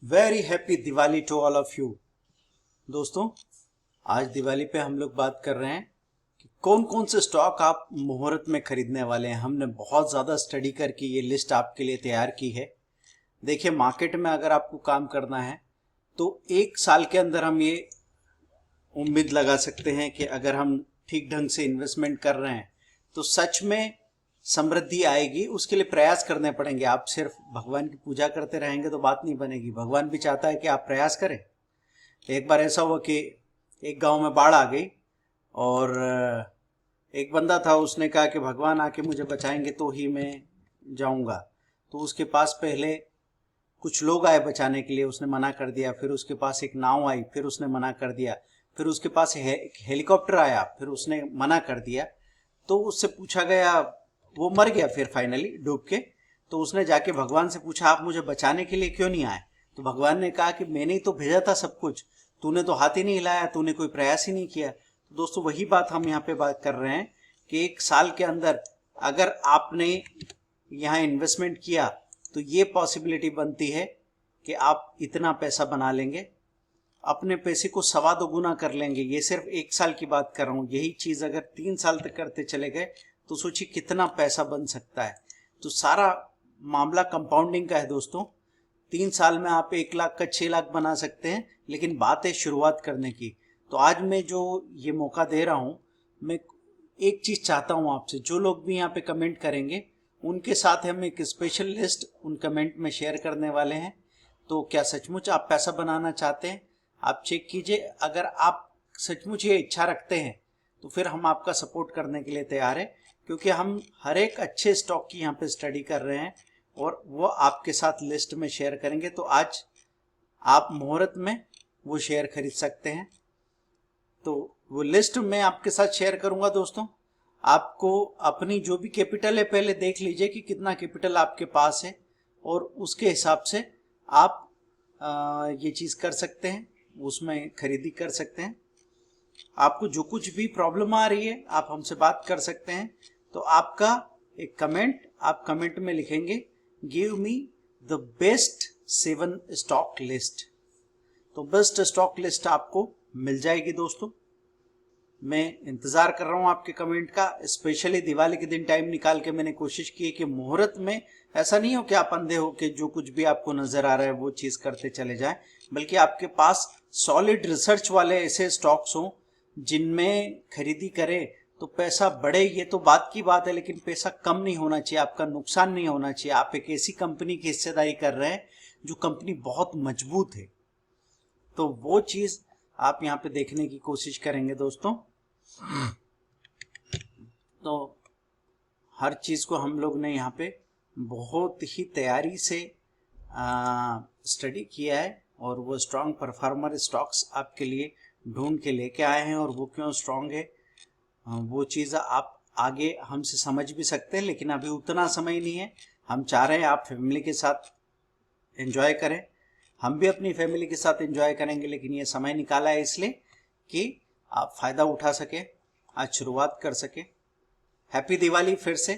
Very happy Diwali to all of you. दोस्तों, आज दिवाली पे हम लोग बात कर रहे हैं कि कौन कौन से स्टॉक आप मुहूर्त में खरीदने वाले हैं। हमने बहुत ज़्यादा स्टडी करके ये लिस्ट आपके लिए तैयार की है। देखिए, मार्केट में अगर आपको काम करना है तो एक साल के अंदर हम ये उम्मीद लगा सकते हैं कि अगर हम ठीक ढंग से इन्वेस्टमेंट कर रहे हैं तो सच में समृद्धि आएगी। उसके लिए प्रयास करने पड़ेंगे। आप सिर्फ भगवान की पूजा करते रहेंगे तो बात नहीं बनेगी। भगवान भी चाहता है कि आप प्रयास करें। एक बार ऐसा हुआ कि एक गांव में बाढ़ आ गई और एक बंदा था, उसने कहा कि भगवान आके मुझे बचाएंगे तो ही मैं जाऊंगा। तो उसके पास पहले कुछ लोग आए बचाने के लिए, उसने मना कर दिया। फिर उसके पास एक नाव आई, फिर उसने मना कर दिया। फिर उसके पास एक हेलीकॉप्टर आया, फिर उसने मना कर दिया। तो उससे पूछा गया, वो मर गया फिर फाइनली डूब के। तो उसने जाके भगवान से पूछा, आप मुझे बचाने के लिए क्यों नहीं आए? तो भगवान ने कहा कि मैंने ही तो भेजा था सब कुछ, तूने तो हाथ ही नहीं हिलाया, तूने कोई प्रयास ही नहीं किया। तो दोस्तों, वही बात हम यहाँ पे बात कर रहे हैं कि एक साल के अंदर अगर आपने यहाँ इन्वेस्टमेंट किया तो ये पॉसिबिलिटी बनती है कि आप इतना पैसा बना लेंगे, अपने पैसे को सवा दो गुना कर लेंगे। ये सिर्फ एक साल की बात कर रहा हूँ। यही चीज अगर 3 साल तक करते चले गए तो सोचिए कितना पैसा बन सकता है। तो सारा मामला कंपाउंडिंग का है दोस्तों। 3 साल में आप 1 लाख का 6 लाख बना सकते हैं, लेकिन बात है शुरुआत करने की। तो आज मैं जो ये मौका दे रहा हूँ, मैं एक चीज चाहता हूँ आपसे, जो लोग भी यहाँ पे कमेंट करेंगे उनके साथ हम एक स्पेशल लिस्ट उन कमेंट में शेयर करने वाले हैं। तो क्या सचमुच आप पैसा बनाना चाहते हैं? आप चेक कीजिए। अगर आप सचमुच ये इच्छा रखते हैं तो फिर हम आपका सपोर्ट करने के लिए तैयार है, क्योंकि हम हर एक अच्छे स्टॉक की यहाँ पे स्टडी कर रहे हैं और वो आपके साथ लिस्ट में शेयर करेंगे। तो आज आप मुहूर्त में वो शेयर खरीद सकते हैं। तो वो लिस्ट मैं आपके साथ शेयर करूंगा दोस्तों। आपको अपनी जो भी कैपिटल है पहले देख लीजिए कि कितना कैपिटल आपके पास है, और उसके हिसाब से आप ये चीज कर सकते हैं, उसमें खरीदी कर सकते हैं। आपको जो कुछ भी प्रॉब्लम आ रही है आप हमसे बात कर सकते हैं। तो आपका एक कमेंट, आप कमेंट में लिखेंगे, give me the best 7 stock list. तो बेस्ट स्टॉक लिस्ट आपको मिल जाएगी दोस्तों। मैं इंतजार कर रहा हूं आपके कमेंट का। स्पेशली दिवाली के दिन टाइम निकाल के मैंने कोशिश की है कि मुहूर्त में ऐसा नहीं हो कि आप अंधे हो कि जो कुछ भी आपको नजर आ रहा है वो चीज करते चले जाएं, बल्कि आपके पास सॉलिड रिसर्च वाले ऐसे स्टॉक्स हों जिनमें खरीदी करें तो पैसा बढ़े। ये तो बात की बात है, लेकिन पैसा कम नहीं होना चाहिए, आपका नुकसान नहीं होना चाहिए। आप एक ऐसी कंपनी की हिस्सेदारी कर रहे हैं जो कंपनी बहुत मजबूत है। तो वो चीज आप यहाँ पे देखने की कोशिश करेंगे दोस्तों। तो हर चीज को हम लोग ने यहाँ पे बहुत ही तैयारी से स्टडी किया है, और वो स्ट्रांग परफॉर्मर स्टॉक्स आपके लिए ढूंढ के लेके आए हैं। और वो क्यों स्ट्रांग है वो चीज़ आप आगे हमसे समझ भी सकते हैं, लेकिन अभी उतना समय नहीं है। हम चाह रहे हैं आप फैमिली के साथ एंजॉय करें, हम भी अपनी फैमिली के साथ एंजॉय करेंगे, लेकिन ये समय निकाला है इसलिए कि आप फायदा उठा सके, आज शुरुआत कर सके। हैप्पी दिवाली फिर से।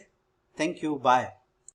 Thank you, bye.